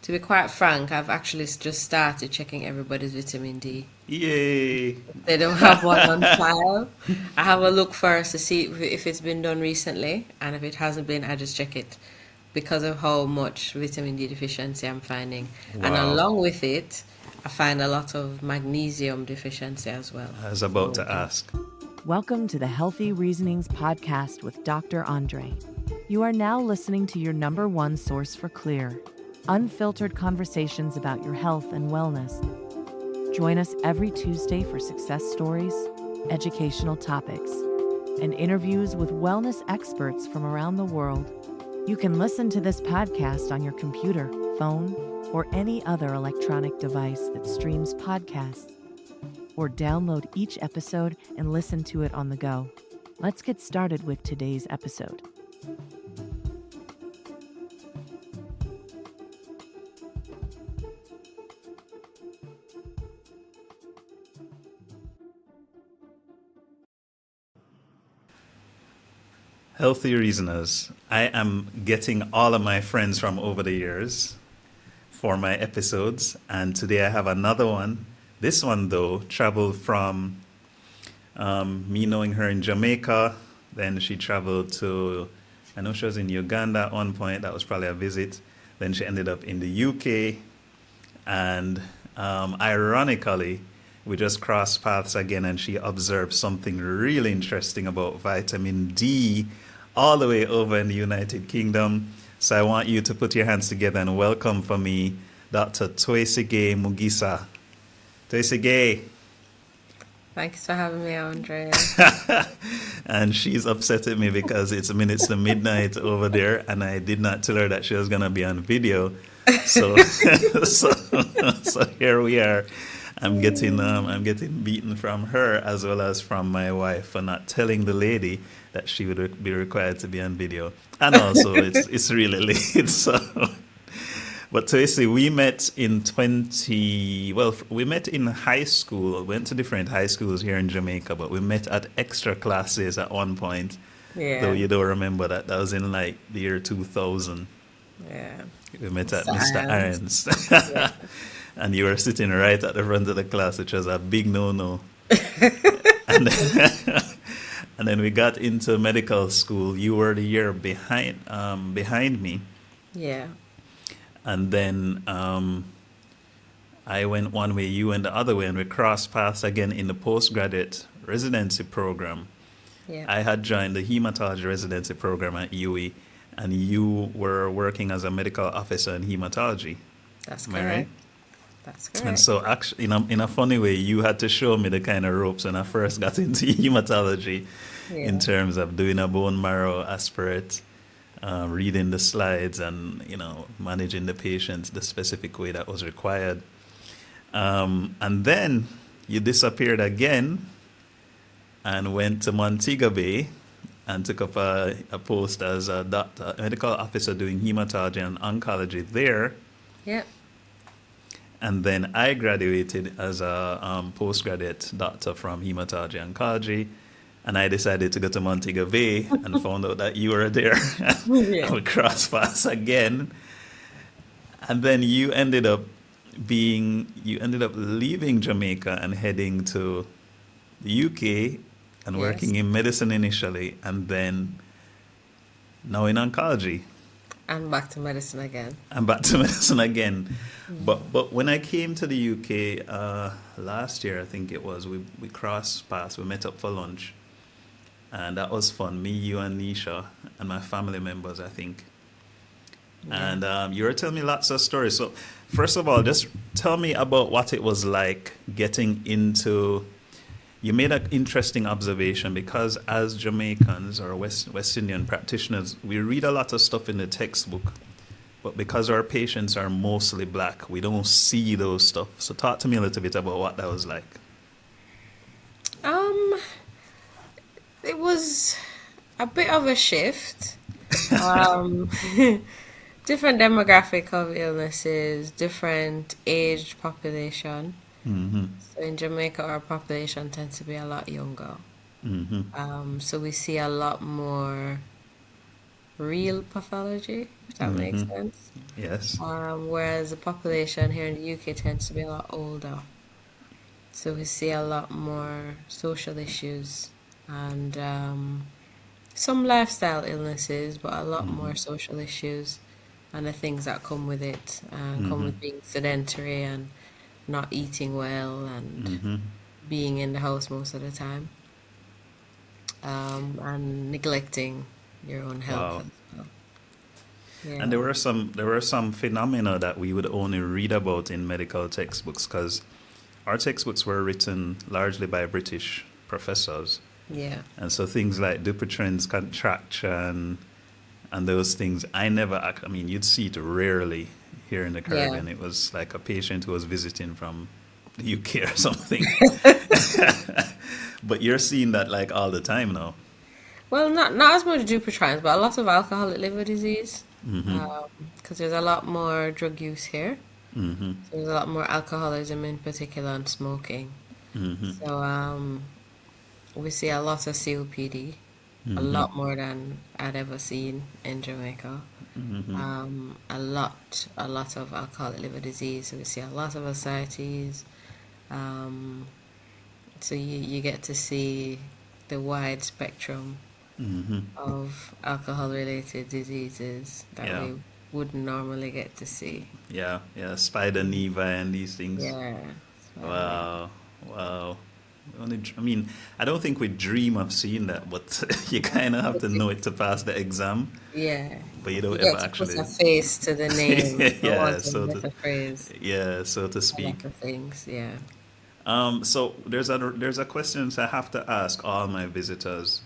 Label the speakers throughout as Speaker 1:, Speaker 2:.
Speaker 1: To be quite frank, I've actually just started checking everybody's vitamin D.
Speaker 2: Yay!
Speaker 1: They don't have one on file. I have a look first to see if it's been done recently, and if it hasn't been, I just check it because of how much vitamin D deficiency I'm finding. And
Speaker 2: Wow.
Speaker 1: along with it, I find a lot of magnesium deficiency as well.
Speaker 2: I was about
Speaker 1: So,
Speaker 2: to ask.
Speaker 3: Welcome to the Healthy Reasonings podcast with Dr. Andre. You are now listening to your number one source for clear, unfiltered conversations about your health and wellness. Join us every Tuesday for success stories, educational topics, and interviews with wellness experts from around the world. You can listen to this podcast on your computer, phone, or any other electronic device that streams podcasts, or download each episode and listen to it on the go. Let's get started with today's episode.
Speaker 2: Healthy Reasoners. I am getting all of my friends from over the years for my episodes, and today I have another one. This one, though, traveled from me knowing her in Jamaica. Then she traveled to, I know she was in Uganda at one point. That was probably a visit. Then she ended up in the UK. And ironically, we just crossed paths again, and she observed something really interesting about vitamin D all the way over in the United Kingdom. So I want you to put your hands together and welcome for me Dr. Twesige Mugisa. Twesige.
Speaker 1: thanks for having me, Andrea.
Speaker 2: And she's upset at me because it's minutes to midnight over there, and I did not tell her that she was going to be on video. So, so, so here we are. I'm getting beaten from her as well as from my wife for not telling the lady that she would be required to be on video. And also, it's really late. So, but Twesi, we met in we met in high school. Went to different high schools here in Jamaica, but we met at extra classes at one point. Though
Speaker 1: Yeah,
Speaker 2: you don't remember that. That was in like the year 2000.
Speaker 1: yeah.
Speaker 2: We met at Mr.
Speaker 1: Science.
Speaker 2: Irons.
Speaker 1: Yeah.
Speaker 2: And you were sitting right at the front of the class, which was a big no-no. And and then we got into medical school. You were the year behind me,
Speaker 1: Yeah.
Speaker 2: and then I went one way, you went the other way, and we crossed paths again in the postgraduate residency program.
Speaker 1: Yeah.
Speaker 2: I had joined the hematology residency program at UWI, and you were working as a medical officer in hematology.
Speaker 1: That's
Speaker 2: Am I right?
Speaker 1: correct. That's
Speaker 2: And
Speaker 1: correct.
Speaker 2: so, actually, in a funny way, you had to show me the kind of ropes when I first got into hematology, in
Speaker 1: Yeah.
Speaker 2: terms of doing a bone marrow aspirate, reading the slides, and managing the patients the specific way that was required. And then you disappeared again and went to Montego Bay and took up a post as a medical officer doing hematology and oncology there.
Speaker 1: Yeah.
Speaker 2: And then I graduated as a postgraduate doctor from hematology oncology. And I decided to go to Montego Bay and found out that you were there.
Speaker 1: Yeah.
Speaker 2: And we crossed paths again. And then you ended up leaving Jamaica and heading to the UK and
Speaker 1: Yes.
Speaker 2: working in medicine initially, and then now in oncology.
Speaker 1: And back to medicine again.
Speaker 2: I'm back to medicine again. But when I came to the UK last year, I think it was, we crossed paths, we met up for lunch. And that was fun. Me, you, and Nisha, and my family members, I think.
Speaker 1: Yeah.
Speaker 2: And you were telling me lots of stories. So, first of all, just tell me about what it was like getting into. You made an interesting observation because, as Jamaicans or West Indian practitioners, we read a lot of stuff in the textbook, but because our patients are mostly black, we don't see those stuff. So, talk to me a little bit about what that was like.
Speaker 1: Um, it was a bit of a shift. Um, different demographic of illnesses, different aged population.
Speaker 2: Mm-hmm.
Speaker 1: So in Jamaica, our population tends to be a lot younger.
Speaker 2: Mm-hmm.
Speaker 1: So we see a lot more real pathology, if that makes sense.
Speaker 2: Yes.
Speaker 1: Whereas the population here in the UK tends to be a lot older. So we see a lot more social issues and some lifestyle illnesses, but a lot more social issues and the things that come with it, come with being sedentary and not eating well and being in the house most of the time, and neglecting your own health
Speaker 2: Wow.
Speaker 1: as well.
Speaker 2: And
Speaker 1: Yeah.
Speaker 2: there were some phenomena that we would only read about in medical textbooks because our textbooks were written largely by British professors.
Speaker 1: Yeah.
Speaker 2: And so things like Dupuytren's contraction and those things, I mean, you'd see it rarely here in the
Speaker 1: Yeah.
Speaker 2: Caribbean. It was like a patient who was visiting from the UK or something. But you're seeing that like all the time now.
Speaker 1: Well, not as much Dupuytren's, but a lot of alcoholic liver disease, because there's a lot more drug use here. So there's a lot more alcoholism in particular and smoking. So we see a lot of COPD, a lot more than I'd ever seen in Jamaica. A lot of alcoholic liver disease. So we see a lot of ascites. Um, so you get to see the wide spectrum of alcohol-related diseases that
Speaker 2: Yeah.
Speaker 1: we wouldn't normally get to see.
Speaker 2: Yeah, yeah, spider neva and these things.
Speaker 1: Yeah. So,
Speaker 2: Wow, wow. I mean, I don't think we dream of seeing that, but you kind of have to know it to pass the exam,
Speaker 1: yeah.
Speaker 2: but you
Speaker 1: You
Speaker 2: don't ever
Speaker 1: get to put
Speaker 2: actually.
Speaker 1: a face to the name, for
Speaker 2: Yeah,
Speaker 1: want of a better phrase.
Speaker 2: so to
Speaker 1: A lot
Speaker 2: speak.
Speaker 1: of things, yeah.
Speaker 2: So there's a question I have to ask all my visitors,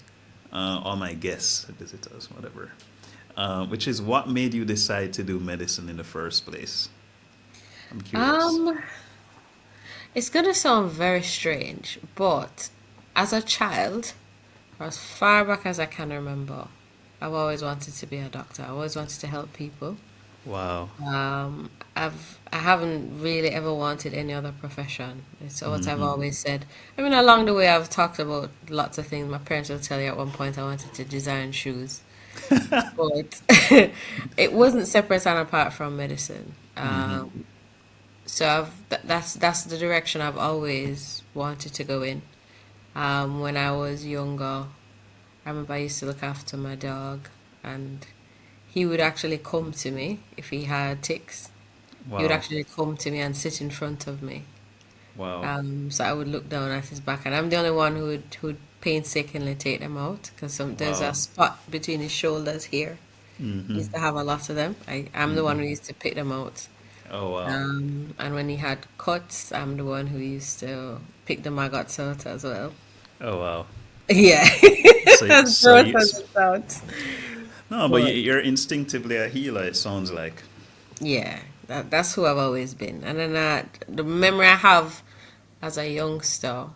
Speaker 2: all my guests, visitors, whatever, which is what made you decide to do medicine in the first place? I'm curious.
Speaker 1: Um, it's gonna sound very strange, but as a child, or as far back as I can remember, I've always wanted to be a doctor. I always wanted to help people.
Speaker 2: Wow.
Speaker 1: I haven't really ever wanted any other profession. It's what I've always said. I mean, along the way, I've talked about lots of things. My parents will tell you at one point I wanted to design shoes, but it wasn't separate and apart from medicine. So that's the direction I've always wanted to go in. When I was younger, I remember I used to look after my dog, and he would actually come to me if he had ticks. He would
Speaker 2: Wow.
Speaker 1: actually come to me and sit in front of me.
Speaker 2: Wow.
Speaker 1: So I would look down at his back, and I'm the only one who would painstakingly take them out because there's a
Speaker 2: Wow.
Speaker 1: spot between his shoulders here. He used to have a lot of them. I'm the one who used to pick them out.
Speaker 2: Oh, wow.
Speaker 1: And when he had cuts, I'm the one who used to pick the maggots out as well.
Speaker 2: Oh, wow.
Speaker 1: Yeah,
Speaker 2: So,
Speaker 1: as
Speaker 2: so
Speaker 1: gross
Speaker 2: you,
Speaker 1: as it sounds.
Speaker 2: no, but
Speaker 1: But
Speaker 2: you're instinctively a healer, it sounds like.
Speaker 1: yeah, that's who I've always been. And then the memory I have as a youngster,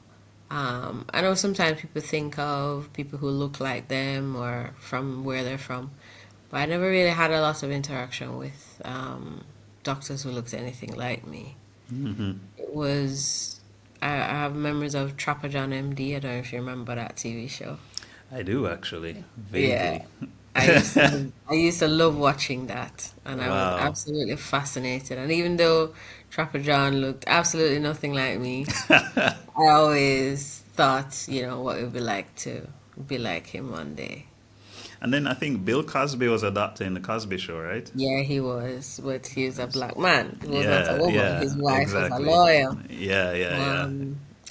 Speaker 1: I know sometimes people think of people who look like them or from where they're from, but I never really had a lot of interaction with doctors who looked anything like me. It was, I have memories of Trapper John MD. I don't know if you remember that TV show.
Speaker 2: I do, actually.
Speaker 1: Yeah.
Speaker 2: Vaguely.
Speaker 1: I used to love watching that, and I was
Speaker 2: Wow.
Speaker 1: absolutely fascinated. And even though Trapper John looked absolutely nothing like me, I always thought, what it would be like to be like him one day.
Speaker 2: And then I think Bill Cosby was a doctor in the Cosby Show, right?
Speaker 1: Yeah, he was, but he was a black man. He was not a
Speaker 2: Yeah,
Speaker 1: woman.
Speaker 2: yeah,
Speaker 1: His wife was a
Speaker 2: exactly.
Speaker 1: lawyer.
Speaker 2: Yeah, yeah, yeah.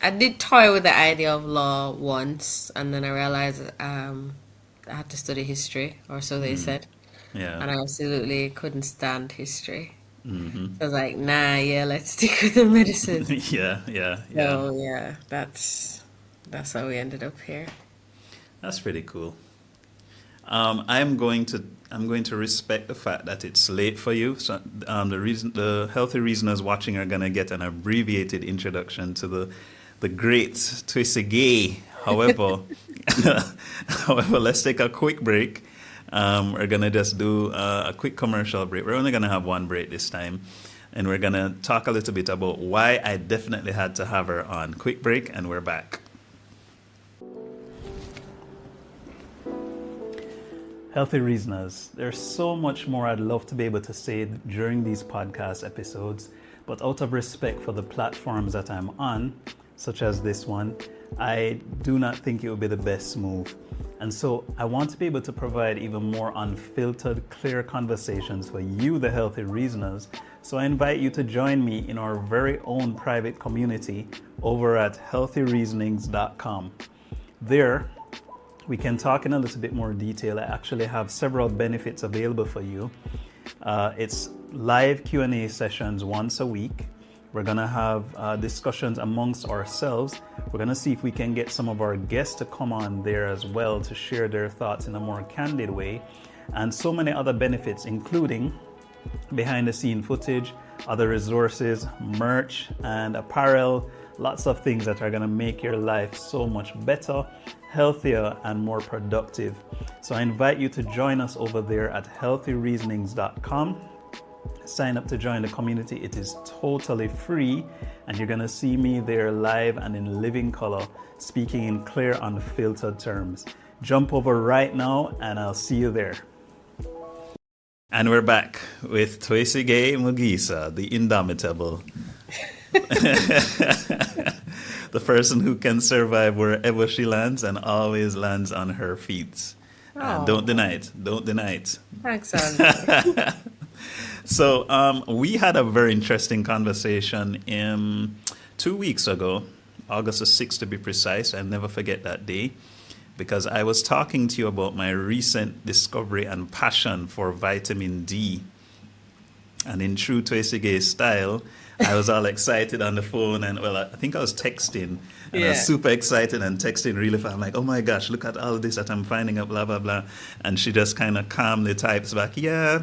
Speaker 1: I did toy with the idea of law once, and then I realized I had to study history, or so they said,
Speaker 2: Yeah.
Speaker 1: and I absolutely couldn't stand history. So I was like, nah, yeah, let's stick with the medicine.
Speaker 2: Yeah, yeah, yeah.
Speaker 1: So yeah, that's how we ended up here.
Speaker 2: That's pretty cool. I'm going to respect the fact that it's late for you. So the healthy reasoners watching are gonna get an abbreviated introduction to the great Twesige. However, let's take a quick break. We're gonna just do a quick commercial break. We're only gonna have one break this time, and we're gonna talk a little bit about why I definitely had to have her on. Quick break, and we're back. Healthy Reasoners. There's so much more I'd love to be able to say during these podcast episodes, but out of respect for the platforms that I'm on, such as this one, I do not think it would be the best move. And so I want to be able to provide even more unfiltered, clear conversations for you, the Healthy Reasoners. So I invite you to join me in our very own private community over at healthyreasonings.com. There, we can talk in a little bit more detail. I actually have several benefits available for you. It's live Q&A sessions once a week. We're going to have discussions amongst ourselves. We're going to see if we can get some of our guests to come on there as well to share their thoughts in a more candid way. And so many other benefits, including behind the scene footage, other resources, merch, and apparel. Lots of things that are going to make your life so much better, healthier, and more productive. So I invite you to join us over there at healthyreasonings.com. Sign up to join the community. It is totally free, and you're going to see me there live and in living color, speaking in clear, unfiltered terms. Jump over right now, and I'll see you there. And we're back with Twesige Mugisa, the indomitable. The person who can survive wherever she lands and always lands on her feet. And don't deny it. Don't deny it.
Speaker 1: Thanks, Andre.
Speaker 2: So we had a very interesting conversation 2 weeks ago, August the 6th to be precise. I'll never forget that day, because I was talking to you about my recent discovery and passion for vitamin D. And in true Twesige style, I was all excited on the phone, and I think I was texting, and I was super excited and texting really fast. I'm like, oh my gosh, look at all this that I'm finding out, blah, blah, blah. And she just kind of calmly types back, yeah,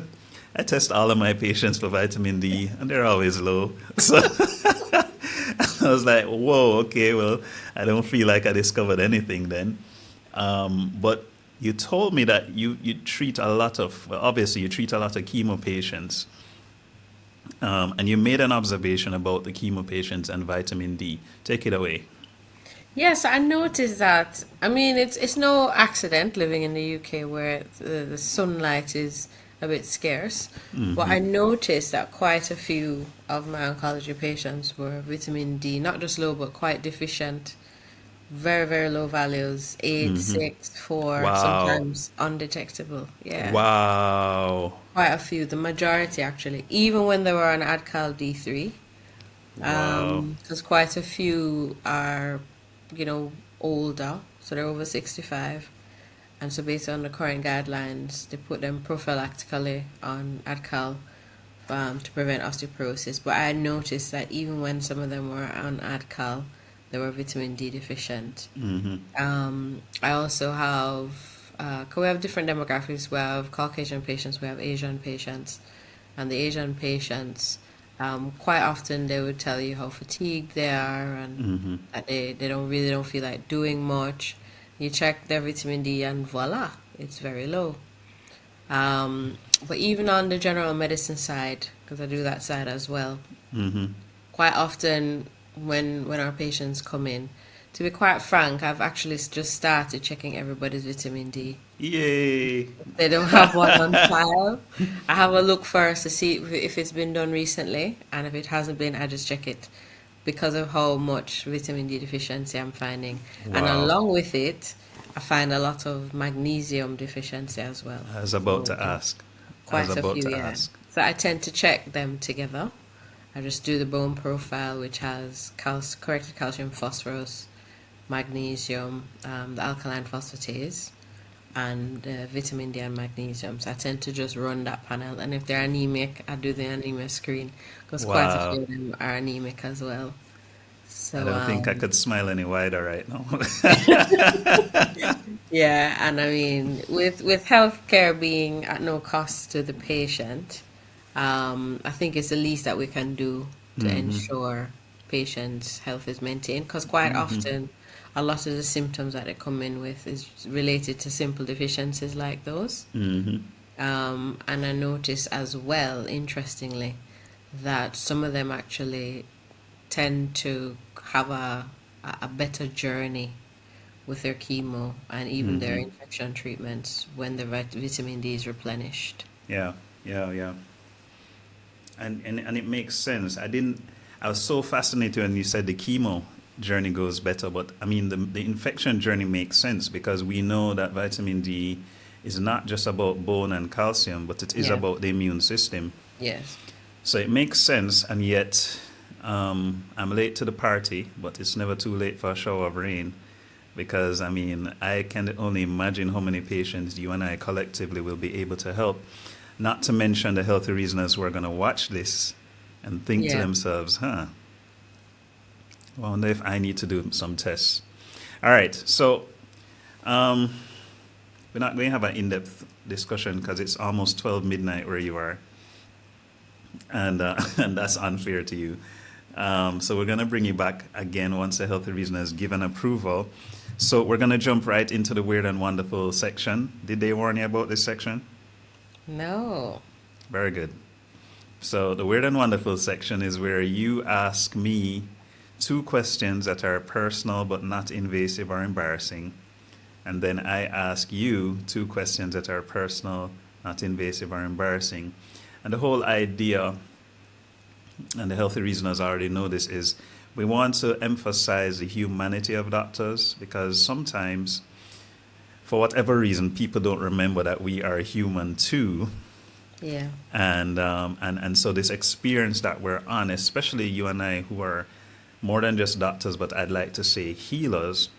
Speaker 2: I test all of my patients for vitamin D, and they're always low. So I was like, whoa, okay, well, I don't feel like I discovered anything then. But you told me that you treat a lot of, obviously you treat a lot of chemo patients. And you made an observation about the chemo patients and vitamin D. Take it away.
Speaker 1: Yes, I noticed that. I mean, it's no accident living in the UK where the sunlight is a bit scarce.
Speaker 2: Mm-hmm.
Speaker 1: But I noticed that quite a few of my oncology patients were vitamin D, not just low, but quite deficient. Very, very low values, 8, 6, 4,
Speaker 2: Wow.
Speaker 1: sometimes undetectable. Yeah.
Speaker 2: Wow.
Speaker 1: Quite a few, the majority actually, even when they were on Adcal D3.
Speaker 2: Wow.
Speaker 1: Because quite a few are, older, so they're over 65. And so based on the current guidelines, they put them prophylactically on Adcal to prevent osteoporosis. But I noticed that even when some of them were on Adcal, they were vitamin D deficient.
Speaker 2: Mm-hmm.
Speaker 1: I also have, we have different demographics. We have Caucasian patients, we have Asian patients. And the Asian patients, quite often they would tell you how fatigued they are and that they don't feel like doing much. You check their vitamin D and voila, it's very low. But even on the general medicine side, because I do that side as well, quite often when our patients come in, to be quite frank, I've actually just started checking everybody's vitamin D.
Speaker 2: Yay.
Speaker 1: They don't have one on file. I have a look first to see if it's been done recently, and if it hasn't been, I just check it because of how much vitamin D deficiency I'm finding.
Speaker 2: Wow.
Speaker 1: And along with it, I find a lot of magnesium deficiency as well.
Speaker 2: I was about to ask.
Speaker 1: Quite a few, yeah. So I tend to check them together. I just do the bone profile, which has corrected calcium, phosphorus, magnesium, the alkaline phosphatase, and vitamin D and magnesium. So I tend to just run that panel. And if they're anemic, I do the anemia screen, because quite a few of them are anemic as well. So
Speaker 2: I don't think I could smile any wider right now.
Speaker 1: Yeah, and I mean, with healthcare being at no cost to the patient, I think it's the least that we can do to ensure patients' health is maintained, because quite often a lot of the symptoms that they come in with is related to simple deficiencies like those. And I notice as well, interestingly, that some of them actually tend to have a better journey with their chemo and even their
Speaker 2: Mm-hmm.
Speaker 1: infection treatments when the vitamin D is replenished.
Speaker 2: Yeah, yeah, yeah. And it makes sense. I was so fascinated when you said the chemo journey goes better, but I mean, the infection journey makes sense because we know that vitamin D is not just about bone and calcium, but it is
Speaker 1: Yeah.
Speaker 2: about the immune system.
Speaker 1: Yes.
Speaker 2: So it makes sense, and yet I'm late to the party, but it's never too late for a shower of rain. Because I mean, I can only imagine how many patients you and I collectively will be able to help. Not to mention the healthy reasoners who are going to watch this and think to
Speaker 1: Yeah.
Speaker 2: themselves, huh, I wonder if I need to do some tests. All right, so um, we're not going to have an in depth discussion because it's almost 12 midnight where you are, and that's unfair to you. So we're going to bring you back again once the healthy reason has given approval. So we're going to jump right into the weird and wonderful section. Did they warn you about this section?
Speaker 1: No.
Speaker 2: Very good. So the weird and wonderful section is where you ask me two questions that are personal but not invasive or embarrassing. And then I ask you two questions that are personal, not invasive or embarrassing. And the whole idea, and the healthy reasoners already know this, is we want to emphasize the humanity of doctors because sometimes, for whatever reason, people don't remember that we are human too.
Speaker 1: Yeah.
Speaker 2: And so this experience that we're on, especially you and I who are more than just doctors, but I'd like to say healers,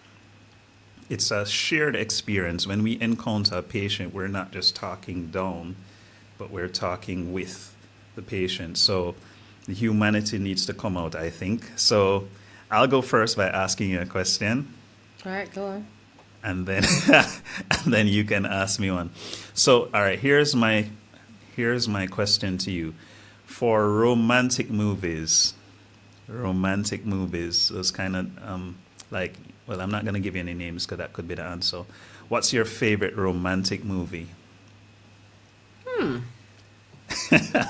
Speaker 2: it's a shared experience. When we encounter a patient, we're not just talking down, but we're talking with the patient. So the humanity needs to come out, I think. So I'll go first by asking you a question,
Speaker 1: All right, go on.
Speaker 2: and then and then you can ask me one. So, all right, here's my question to you. For romantic movies, those kind of like, well, I'm not gonna give you any names because that could be the answer. What's your favorite romantic movie?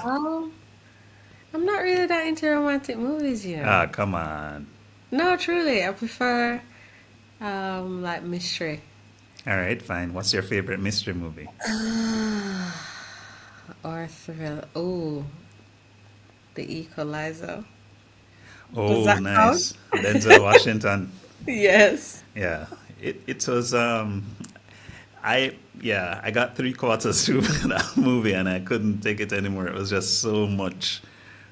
Speaker 1: Um, I'm not really that into romantic movies, you know.
Speaker 2: Ah, come on.
Speaker 1: No, truly, I prefer like mystery
Speaker 2: All right, fine. What's your favorite mystery movie?
Speaker 1: or thriller. Oh, The Equalizer. Does
Speaker 2: Oh,
Speaker 1: that count?
Speaker 2: nice. Denzel Washington.
Speaker 1: Yes.
Speaker 2: Yeah, it was I got three quarters through that movie and I couldn't take it anymore. It was just so much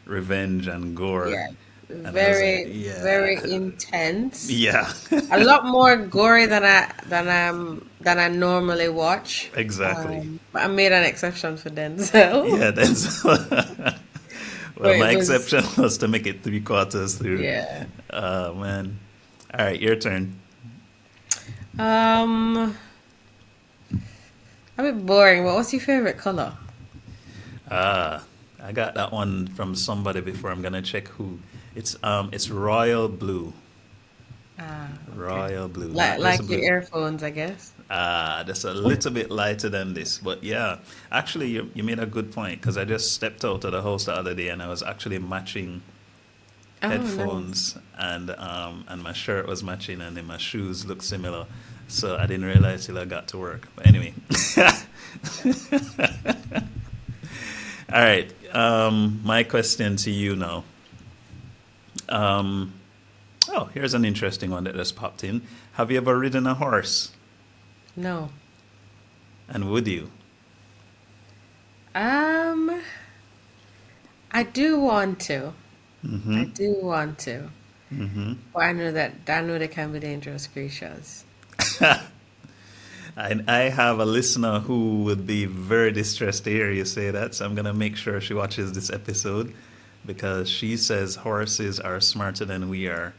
Speaker 2: revenge and gore,
Speaker 1: Yeah.
Speaker 2: and I was like,
Speaker 1: Very,
Speaker 2: yeah,
Speaker 1: very intense.
Speaker 2: yeah,
Speaker 1: A lot more gory than I normally watch.
Speaker 2: exactly.
Speaker 1: But I made an exception for Denzel.
Speaker 2: Yeah, that's
Speaker 1: But
Speaker 2: well,
Speaker 1: it
Speaker 2: my
Speaker 1: was,
Speaker 2: exception was to make it three quarters through.
Speaker 1: yeah.
Speaker 2: Oh man. All right, your turn.
Speaker 1: Um, a bit boring, but what's your favorite color?
Speaker 2: Ah, I got that one from somebody before. I'm gonna check who. It's royal blue.
Speaker 1: Ah, okay.
Speaker 2: Royal blue, not just
Speaker 1: Like your
Speaker 2: blue.
Speaker 1: earphones, I guess.
Speaker 2: That's a little bit lighter than this, but yeah, actually, you made a good point because I just stepped out of the house the other day and I was actually matching
Speaker 1: Oh, nice.
Speaker 2: headphones and my shirt was matching and then my shoes looked similar, so I didn't realize till I got to work. But anyway, all right. My question to you now. Um, oh, here's an interesting one that just popped in. Have you ever ridden a horse?
Speaker 1: No.
Speaker 2: And would you?
Speaker 1: Um, I do want to. I
Speaker 2: Mm-hmm.
Speaker 1: do want to.
Speaker 2: Mm-hmm.
Speaker 1: But I know they can be dangerous creatures.
Speaker 2: I have a listener who would be very distressed to hear you say that, so I'm gonna make sure she watches this episode because she says horses are smarter than we are,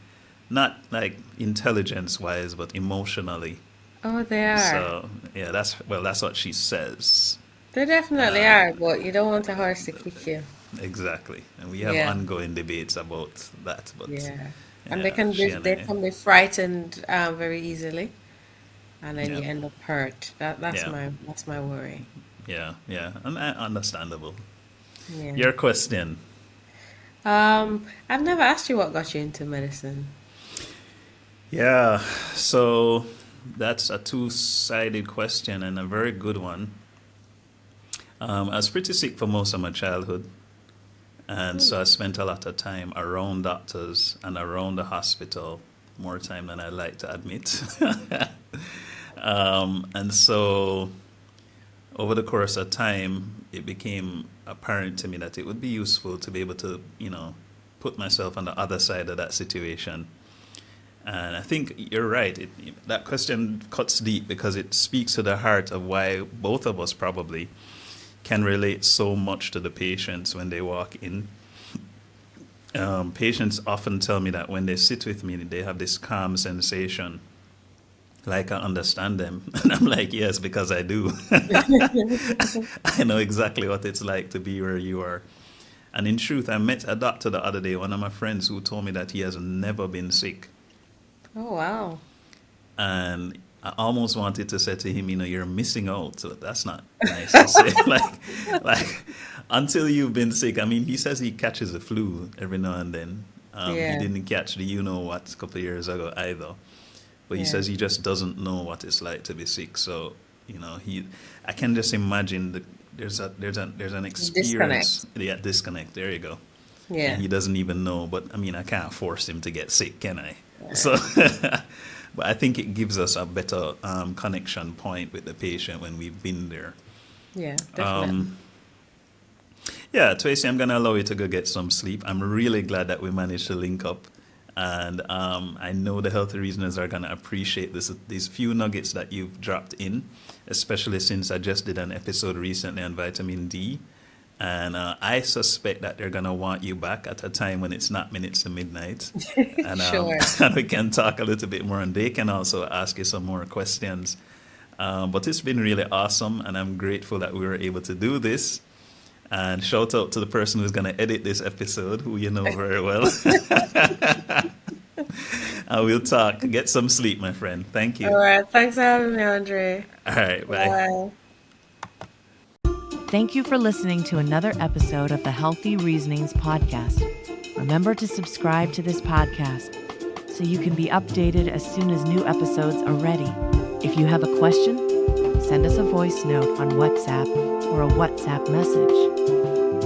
Speaker 2: not like intelligence wise, but emotionally.
Speaker 1: Oh, they are.
Speaker 2: So yeah, that's what she says.
Speaker 1: They definitely
Speaker 2: Uh,
Speaker 1: are, but you don't want a horse to kick you.
Speaker 2: exactly, and we have
Speaker 1: Yeah.
Speaker 2: ongoing debates about that, but
Speaker 1: Yeah. And
Speaker 2: yeah, she and
Speaker 1: they
Speaker 2: I,
Speaker 1: can be frightened very easily, and then
Speaker 2: yeah,
Speaker 1: you end up hurt.
Speaker 2: yeah,
Speaker 1: That's my worry.
Speaker 2: yeah, and understandable.
Speaker 1: Yeah.
Speaker 2: Your question.
Speaker 1: I've never asked you what got you into medicine.
Speaker 2: Yeah, so That's a two-sided question and a very good one. I was pretty sick for most of my childhood, and so I spent a lot of time around doctors and around the hospital, more time than I like to admit. And so over the course of time, it became apparent to me that it would be useful to be able to, put myself on the other side of that situation. And I think you're right. That question cuts deep because it speaks to the heart of why both of us probably can relate so much to the patients when they walk in. Patients often tell me that when they sit with me, they have this calm sensation, like I understand them. And I'm like, yes, because I do. I know exactly what it's like to be where you are. And in truth, I met a doctor the other day, one of my friends, who told me that he has never been sick.
Speaker 1: Oh, wow.
Speaker 2: And I almost wanted to say to him, you're missing out. So that's not nice to say. like, until you've been sick. I mean, he says he catches the flu every now and then. He
Speaker 1: Yeah.
Speaker 2: didn't catch the what a couple of years ago either. But he
Speaker 1: Yeah.
Speaker 2: says he just doesn't know what it's like to be sick. So, I can just imagine there's an experience. Yeah, disconnect. There you go.
Speaker 1: Yeah.
Speaker 2: And he doesn't even know. But I mean, I can't force him to get sick, can I? So, but I think it gives us a better connection point with the patient when we've been there.
Speaker 1: Yeah, definitely.
Speaker 2: Yeah, Twesi, I'm going to allow you to go get some sleep. I'm really glad that we managed to link up. And I know the healthy reasoners are going to appreciate these few nuggets that you've dropped in, especially since I just did an episode recently on vitamin D. And I suspect that they're going to want you back at a time when it's not minutes to midnight. And,
Speaker 1: Sure.
Speaker 2: and we can talk a little bit more, and they can also ask you some more questions. But it's been really awesome, and I'm grateful that we were able to do this. And shout out to the person who's going to edit this episode, who you know very well. And we'll talk. Get some sleep, my friend. Thank you.
Speaker 1: All right. Thanks for having me, Andre.
Speaker 2: All right, bye.
Speaker 1: Bye.
Speaker 3: Thank you for listening to another episode of the Healthy Reasonings podcast. Remember to subscribe to this podcast so you can be updated as soon as new episodes are ready. If you have a question, send us a voice note on WhatsApp or a WhatsApp message.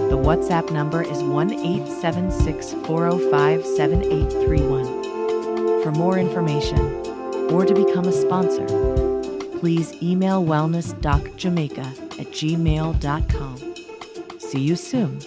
Speaker 3: The WhatsApp number is 1-876-405-7831. For more information or to become a sponsor, please email wellnessdocjamaica@gmail.com. See you soon.